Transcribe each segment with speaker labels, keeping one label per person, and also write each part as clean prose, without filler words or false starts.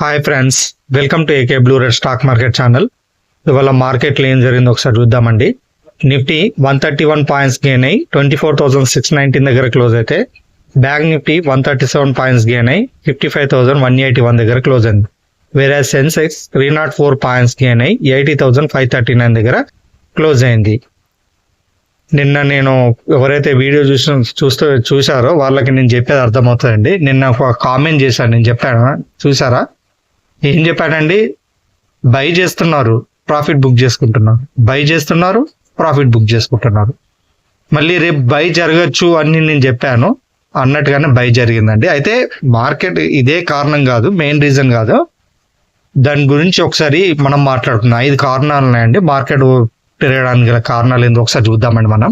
Speaker 1: Hi friends, welcome to AK blue red stock market channel. ఇవాళ మార్కెట్లో ఏం జరిగిందో ఒకసారి చూద్దామండి. నిఫ్టీ 131 పాయింట్స్ గెయిన్ అయ్యి 24,619 దగ్గర క్లోజ్ అయితే, బ్యాంక్ నిఫ్టీ 137 పాయింట్స్ గెయిన్ అయ్యి 55,181 దగ్గర క్లోజ్ అయింది. వేరే సెన్సెక్స్ 304 పాయింట్స్ గెయిన్ అయ్యి 80,539 దగ్గర క్లోజ్ అయింది. నిన్న నేను ఎవరైతే వీడియో చూసారో వాళ్ళకి నేను చెప్పేది అర్థమవుతుందండి. నిన్న ఒక కామెంట్ చేశాను, నేను చెప్పాను చూసారా? ఏం చెప్పానండి? బై చేస్తున్నారు, ప్రాఫిట్ బుక్ చేసుకుంటున్నారు, బై చేస్తున్నారు, ప్రాఫిట్ బుక్ చేసుకుంటున్నారు. మళ్ళీ రేపు బై జరగచ్చు అని నేను చెప్పాను, అన్నట్టుగానే బై జరిగిందండి. అయితే మార్కెట్ ఇదే కారణం కాదు, మెయిన్ రీజన్ కాదు. దాని గురించి ఒకసారి మనం మాట్లాడుకుందాం. 5 కారణాలు ఉన్నాయండి మార్కెట్ పెరగడానికి గల కారణాలు ఏందో ఒకసారి చూద్దామండి. మనం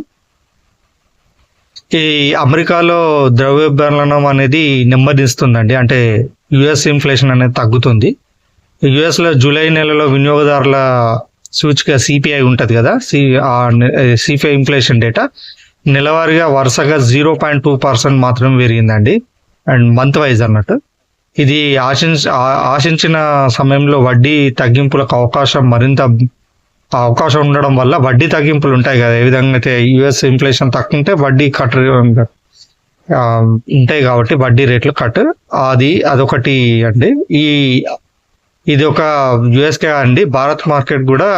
Speaker 1: ఈ అమెరికాలో ద్రవ్యోల్బణం అనేది నెమ్మదిస్తుందండి. అంటే యుఎస్ ఇన్ఫ్లేషన్ అనేది తగ్గుతుంది. యుఎస్లో జూలై నెలలో వినియోగదారుల సూచిక సిపిఐ ఉంటుంది కదా, సిపిఐ ఇన్ఫ్లేషన్ డేటా నెలవారీగా వరుసగా 0.2% మాత్రమే పెరిగిందండి. అండ్ మంత్ వైజ్ అన్నట్టు ఇది ఆశించిన సమయంలో వడ్డీ తగ్గింపులకు అవకాశం ఉండడం వల్ల వడ్డీ తగ్గింపులు ఉంటాయి కదా. ఏ విధంగా అయితే యుఎస్ ఇన్ఫ్లేషన్ తక్కువ ఉంటే వడ్డీ కట్ ఉంటాయి కాబట్టి వడ్డీ రేట్లు కట్, అదొకటి అండి. ఇది ఒక యుఎస్కే అండి. భారత్ మార్కెట్ కూడా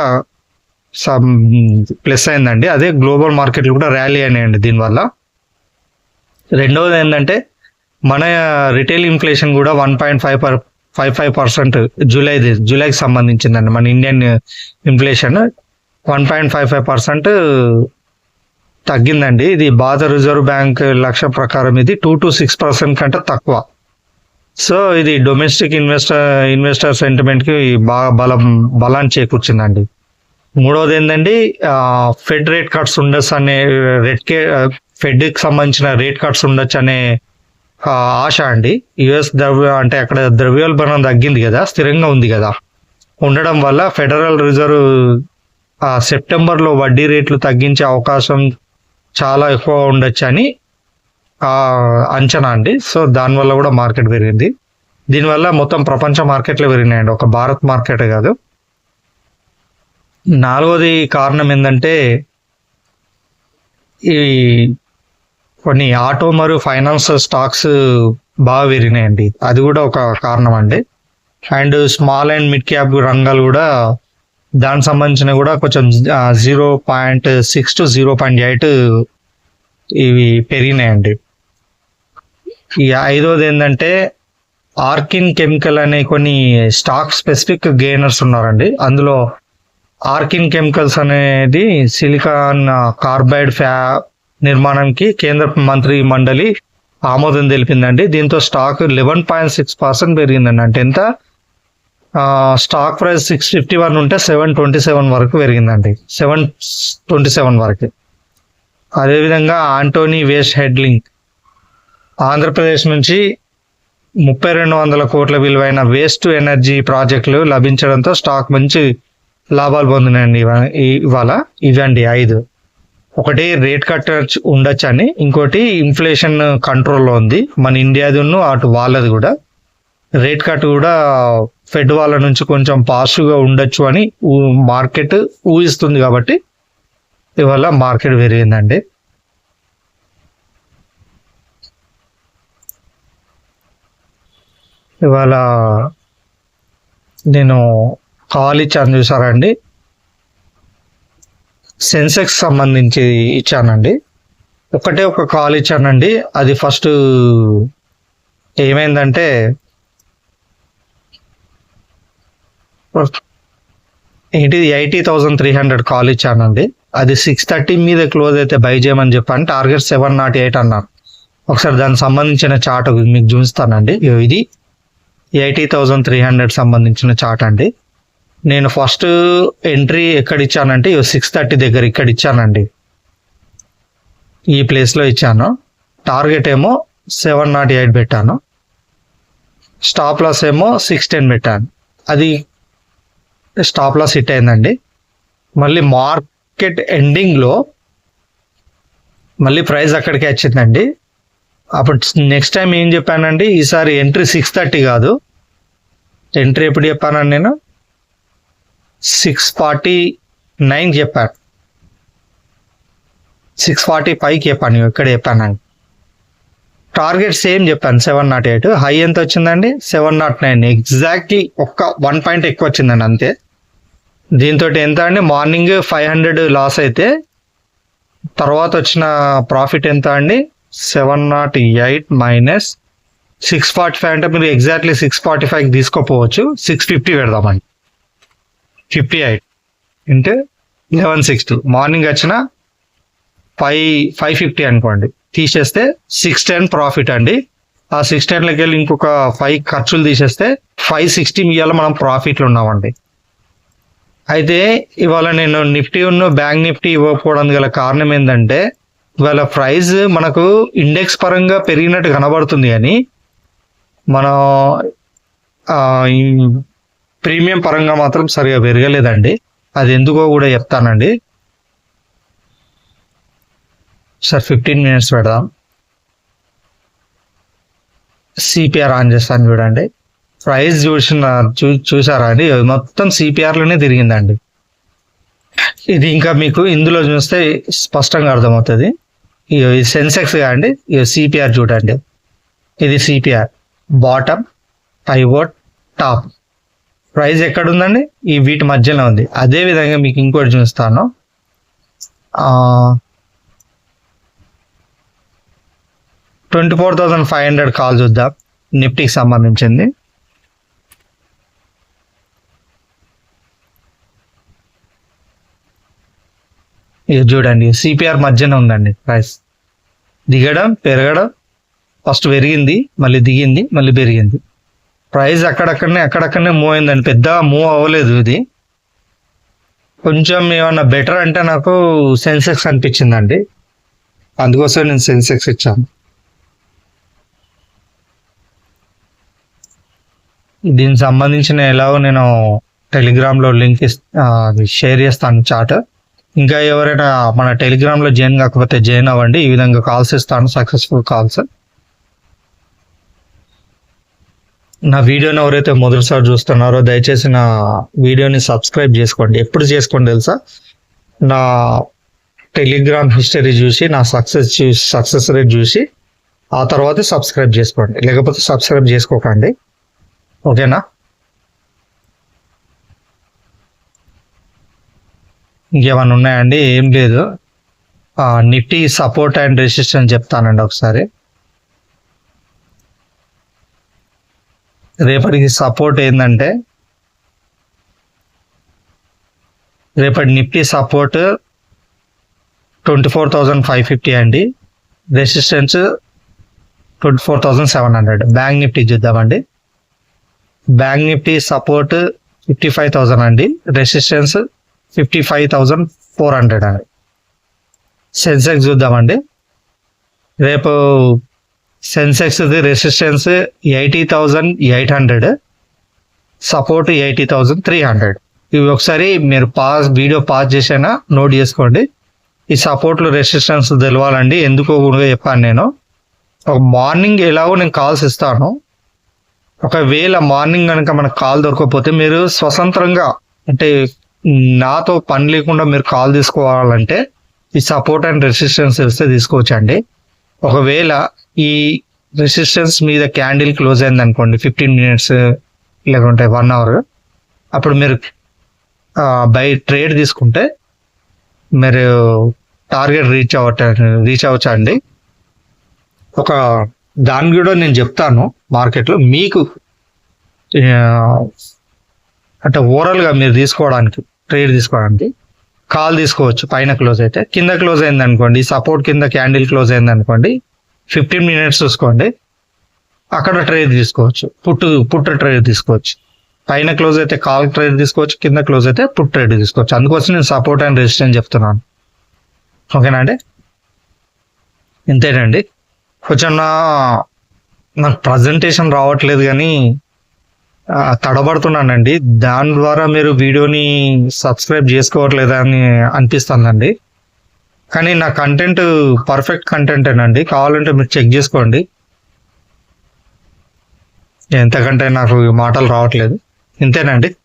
Speaker 1: ప్లస్ అయిందండి. అదే గ్లోబల్ మార్కెట్లు కూడా ర్యాలీ అయినాయండి దీనివల్ల. రెండవది ఏంటంటే మన రిటైల్ ఇన్ఫ్లేషన్ కూడా 1.55% జూలైకి సంబంధించిందండి. మన ఇండియన్ ఇన్ఫ్లేషన్ 1.55% తగ్గిందండి. ఇది భారత రిజర్వ్ బ్యాంక్ లక్ష్యం ప్రకారం ఇది 2 to 6% కంటే తక్కువ. సో ఇది డొమెస్టిక్ ఇన్వెస్టర్ సెంటిమెంట్కి బాగా బలాన్ని చేకూర్చిందండి. మూడవది ఏంటండి, ఫెడ్ రేట్ కట్స్ ఉండొచ్చు అనే ఫెడ్కి సంబంధించిన రేట్ కట్స్ ఉండొచ్చు అనే ఆశ అండి. యుఎస్ అంటే అక్కడ ద్రవ్యోల్బణం తగ్గింది కదా, స్థిరంగా ఉంది కదా, ఉండడం వల్ల ఫెడరల్ రిజర్వ్ సెప్టెంబర్లో వడ్డీ రేట్లు తగ్గించే అవకాశం చాలా ఎక్కువ ఉండొచ్చు అని అంచనా అండి. సో దానివల్ల కూడా మార్కెట్ పెరిగింది. దీనివల్ల మొత్తం ప్రపంచ మార్కెట్లు పెరిగినాయండి, ఒక భారత్ మార్కెటే కాదు. నాలుగోది కారణం ఏంటంటే ఈ కొన్ని ఆటో మరియు ఫైనాన్స్ స్టాక్స్ బాగా పెరిగినాయండి, అది కూడా ఒక కారణం అండి. And small and mid cap రంగాలు కూడా దానికి సంబంధించిన కూడా కొంచెం 0.6 to 0.8 ఇవి పెరిగినాయండి. ఈ ఐదోది ఏంటంటే ఆర్కిన్ కెమికల్ అనే కొన్ని స్టాక్ స్పెసిఫిక్ గెయినర్స్ ఉన్నారండి. అందులో ఆర్కిన్ కెమికల్స్ అనేది సిలికాన్ కార్బైడ్ నిర్మాణంకి కేంద్ర మంత్రి మండలి ఆమోదం తెలిపిందండి. దీంతో స్టాక్ 11.6% పెరిగిందండి. అంటే ఎంత? స్టాక్ ప్రైస్ 651 ఉంటే 727 వరకు పెరిగిందండి, 727 వరకు. అదేవిధంగా ఆంటోనీ వేస్ట్ హెడ్లింగ్ ఆంధ్రప్రదేశ్ నుంచి 3,200 కోట్ల విలువైన వేస్ట్ ఎనర్జీ ప్రాజెక్టులు లభించడంతో స్టాక్ మంచి లాభాలు పొందినాయండి ఇవాళ. ఇవండి 5. ఒకటి రేట్ కట్ ఉండొచ్చు అని, ఇంకోటి ఇన్ఫ్లేషన్ కంట్రోల్లో ఉంది మన ఇండియాది, అటు వాళ్ళది కూడా. రేట్ కట్ కూడా ఫెడ్ వాళ్ళ నుంచి కొంచెం పాజిటివ్గా ఉండొచ్చు అని మార్కెట్ ఊహిస్తుంది కాబట్టి ఇవాళ మార్కెట్ పెరిగిందండి. ఇవాళ నేను కాల్ ఇచ్చాను చూసారండి, సెన్సెక్స్ సంబంధించి ఇచ్చానండి. ఒక కాల్ ఇచ్చానండి. అది ఫస్ట్ ఏమైందంటే ఏంటిది 80,300 కాల్ ఇచ్చానండి. అది 6:30 మీద క్లోజ్ అయితే బై చేయమని చెప్పాను. టార్గెట్ 708 అన్నాను. ఒకసారి దానికి సంబంధించిన చార్ట్ మీకు చూపిస్తానండి. ఇది 80,300 సంబంధించిన చార్ట్ అండి. నేను ఫస్ట్ ఎంట్రీ ఎక్కడ ఇచ్చానంటే 6:30 దగ్గర ఇక్కడ ఇచ్చానండి, ఈ ప్లేస్లో ఇచ్చాను. టార్గెట్ ఏమో 708 పెట్టాను, స్టాప్ లాస్ ఏమో 610 పెట్టాను. అది స్టాప్ లాస్ హిట్ అయిందండి. మళ్ళీ మార్కెట్ ఎండింగ్లో మళ్ళీ ప్రైస్ అక్కడికి వచ్చిందండి. అప్పుడు నెక్స్ట్ టైం ఏం చెప్పానండి, ఈసారి ఎంట్రీ 6:30 కాదు, ఎంట్రీ ఎప్పుడు చెప్పానండి నేను 649 చెప్పాను, 645కి చెప్పాను, ఇక్కడ చెప్పానండి. టార్గెట్ సేమ్ చెప్పాను 708. హై ఎంత వచ్చిందండి 709, ఎగ్జాక్ట్లీ ఒక్క 1 పాయింట్ ఎక్కువ వచ్చిందండి అంతే. దీంతో ఎంత అండి, మార్నింగ్ 500 లాస్ అయితే తర్వాత వచ్చిన ప్రాఫిట్ ఎంత అండి 708 మైనస్ 645 అంటే మీరు ఎగ్జాక్ట్లీ 645 తీసుకోపోవచ్చు, 650 పెడదామండి. 58 ఇంటే 1160, మార్నింగ్ వచ్చిన 550 అనుకోండి, తీసేస్తే 610 ప్రాఫిట్ అండి. ఆ 610లోకి వెళ్ళి ఇంకొక 5 ఖర్చులు తీసేస్తే 560 ఇవాళ మనం ప్రాఫిట్లు ఉన్నామండి. అయితే ఇవాళ నేను నిఫ్టీ బ్యాంక్ నిఫ్టీ ఇవ్వకపోవడం గల కారణం ఏంటంటే ఇవాళ ప్రైస్ మనకు ఇండెక్స్ పరంగా పెరిగినట్టు కనబడుతుంది కానీ మన ప్రీమియం పరంగా మాత్రం సరిగా పెరగలేదండి. అది ఎందుకో కూడా చెప్తానండి. సార్ 15 మినిట్స్ పెడదాం. సిపిఆర్ ఆన్ చేస్తాను చూడండి. ప్రైస్ చూసారా అండి, మొత్తం సిపిఆర్లోనే తిరిగిందండి. ఇది ఇంకా మీకు ఇందులో చూస్తే స్పష్టంగా అర్థమవుతుంది. ఇది సెన్సెక్స్ కాండి, సిపిఆర్ చూడండి. ఇది CPR bottom, pivot, top. Price ఎక్కడ ఉందండి, ఈ వీటి మధ్యలో ఉంది. అదే విధంగా మీకు ఇంకోటి చూస్తాను. 24,500 కాల్ చూద్దాం, నిఫ్టీకి సంబంధించింది. ఇది చూడండి, సిపిఆర్ మధ్యన ఉందండి. ప్రైస్ దిగడం పెరగడం, ఫస్ట్ పెరిగింది, మళ్ళీ దిగింది, మళ్ళీ పెరిగింది. ప్రైస్ అక్కడక్కడనే మూవ్ అయిందండి, పెద్ద మూవ్ అవ్వలేదు. ఇది కొంచెం ఏమన్నా బెటర్ అంటే నాకు సెన్సెక్స్ అనిపించిందండి, అందుకోసం నేను సెన్సెక్స్ ఇచ్చాను. దీనికి సంబంధించిన ఎలాగో నేను టెలిగ్రామ్లో లింక్ షేర్ చేస్తాను చార్ట్. ఇంకా ఎవరైనా మన టెలిగ్రామ్లో జాయిన్ కాకపోతే జాయిన్ అవ్వండి. ఈ విధంగా కాల్స్ ఇస్తాను, సక్సెస్ఫుల్ కాల్స్. నా వీడియోని ఎవరైతే మొదటిసారి చూస్తున్నారో దయచేసి నా వీడియోని సబ్స్క్రైబ్ చేసుకోండి. ఎప్పుడు చేసుకోండి తెలుసా, నా టెలిగ్రామ్ హిస్టరీ చూసి, నా సక్సెస్ రేట్ చూసి ఆ తర్వాత సబ్స్క్రైబ్ చేసుకోండి, లేకపోతే సబ్స్క్రైబ్ చేసుకోకండి. ఓకేనా? ఇంకేమన్నా ఉన్నాయండి? ఏం లేదు. నిఫ్టీ సపోర్ట్ అండ్ రెసిస్టెన్స్ చెప్తానండి ఒకసారి. రేపటికి సపోర్ట్ ఏంటంటే, రేపటి నిఫ్టీ సపోర్ట్ 24,550 అండి, రెసిస్టెన్స్ 24,700. బ్యాంక్ నిఫ్టీ చూద్దామండి. బ్యాంక్ నిఫ్టీ సపోర్ట్ 55,000 అండి, రెసిస్టెన్స్ 55,400 అండి. సెన్సెక్స్ చూద్దామండి. రేపు సెన్సెక్స్ రెసిస్టెన్స్ 80,800, సపోర్ట్ 80,300. ఇవి ఒకసారి మీరు వీడియో పాజ్ చేసైనా నోట్ చేసుకోండి. ఈ సపోర్ట్లు రెసిస్టెన్స్ తెలవాలండి. ఎందుకో కూడా చెప్పాను నేను. ఒక మార్నింగ్ ఎలాగో నేను కాల్స్ ఇస్తాను. ఒకవేళ మార్నింగ్ కనుక మనకు కాల్ దొరకకపోతే మీరు స్వతంత్రంగా, అంటే నాతో పని లేకుండా మీరు కాల్ తీసుకోవాలంటే ఈ సపోర్ట్ అండ్ రెసిస్టెన్స్ తెలిస్తే తీసుకోవచ్చండి. ఒకవేళ ఈ రెసిస్టెన్స్ మీద క్యాండిల్ క్లోజ్ అయింది అనుకోండి 15 మినిట్స్ లేకుంటే 1 అవర్, అప్పుడు మీరు బై ట్రేడ్ తీసుకుంటే మీరు టార్గెట్ రీచ్ అవ్వచ్చు అండి. ఒక దాన్ని కూడా నేను చెప్తాను మార్కెట్లో మీకు, అంటే ఓవరాల్గా మీరు తీసుకోవడానికి, ట్రేడ్ తీసుకోవడానికి కాల్ తీసుకోవచ్చు. పైన క్లోజ్ అయితే, కింద క్లోజ్ అయింది అనుకోండి, సపోర్ట్ కింద క్యాండిల్ క్లోజ్ అయింది అనుకోండి 15 మినిట్స్ చూసుకోండి, అక్కడ ట్రేడ్ తీసుకోవచ్చు. పుట్ ట్రేడ్ తీసుకోవచ్చు. పైన క్లోజ్ అయితే కాల్ ట్రేడ్ తీసుకోవచ్చు, కింద క్లోజ్ అయితే పుట్ ట్రేడ్ తీసుకోవచ్చు. అందుకోసం నేను సపోర్ట్ అండ్ రెసిస్టెన్స్ చెప్తున్నాను. ఓకేనా అండి? ఇంతేనండి. కొంచెం నాకు ప్రజెంటేషన్ రావట్లేదు కానీ తడబడుతున్నానండి. దాని ద్వారా మీరు వీడియోని సబ్స్క్రైబ్ చేసుకోవట్లేదా అని అనిపిస్తుందండి. కానీ నా కంటెంట్ పర్ఫెక్ట్ కంటెంటేనండి, కావాలంటే మీరు చెక్ చేసుకోండి. ఎంతకంటే నాకు మాటలు రావట్లేదు. ఇంతేనండి.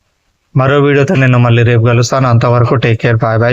Speaker 1: మరో వీడియోతో నేను మళ్ళీ రేపు కలుస్తాను. అంతవరకు టేక్ కేర్, బాయ్ బాయ్.